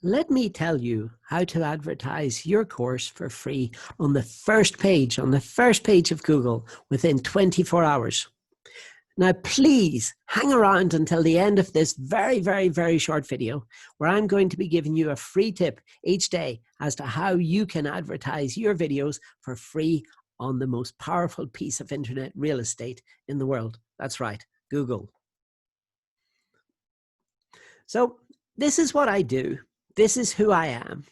Let me tell you how to advertise your course for free on the first page of Google within 24 hours. Now, please hang around until the end of this very short video, where I'm going to be giving you a free tip each day as to how you can advertise your videos for free on the most powerful piece of internet real estate in the world. That's right, Google. So this is what I do. This is who I am.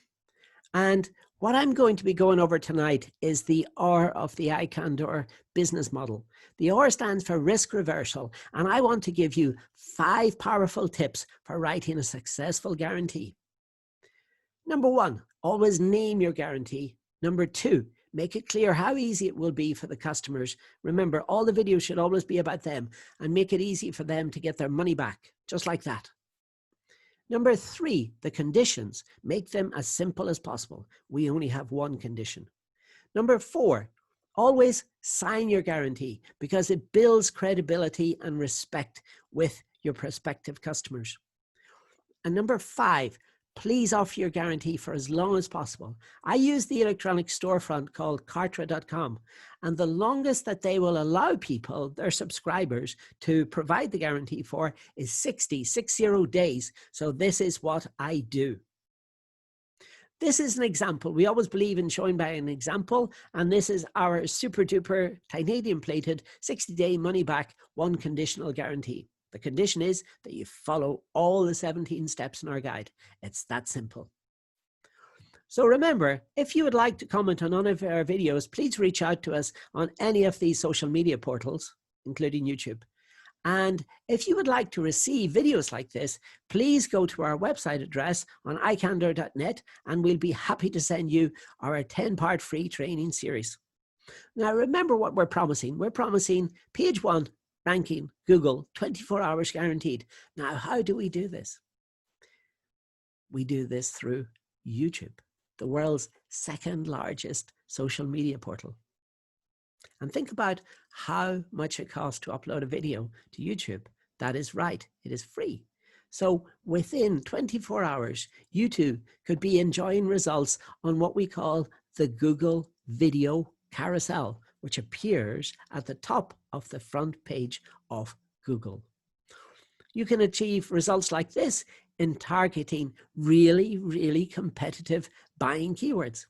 And what I'm going to be going over tonight is the R of the iCandor business model. The R stands for risk reversal, and I want to give you 5 powerful tips for writing a successful guarantee. Number 1, always name your guarantee. Number 2, make it clear how easy it will be for the customers. Remember, all the videos should always be about them, and make it easy for them to get their money back, just like that. Number 3, the conditions. Make them as simple as possible. We only have one condition. Number 4, always sign your guarantee because it builds credibility and respect with your prospective customers. And number 5, please offer your guarantee for as long as possible. I use the electronic storefront called Kartra.com, and the longest that they will allow people, their subscribers, to provide the guarantee for is 60 days. So this is what I do. This is an example. We always believe in showing by an example, and this is our super duper titanium plated 60-day money back, one conditional guarantee. The condition is that you follow all the 17 steps in our guide. It's that simple. So remember, if you would like to comment on one of our videos, please reach out to us on any of these social media portals, including YouTube. And if you would like to receive videos like this, please go to our website address on icandor.net, and we'll be happy to send you our 10-part free training series. Now, remember what we're promising. We're promising page 1, ranking, Google, 24 hours guaranteed. Now, how do we do this? We do this through YouTube, the world's 2nd largest social media portal. And think about how much it costs to upload a video to YouTube. That is right, it is free. So within 24 hours, you too could be enjoying results on what we call the Google Video Carousel, which appears at the top of the front page of Google. You can achieve results like this in targeting really competitive buying keywords.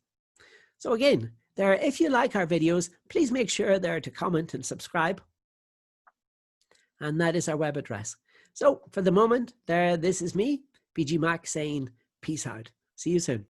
So again, if you like our videos, please make sure there to comment and subscribe. And that is our web address. So for the moment, this is me, BG Mac, saying peace out. See you soon.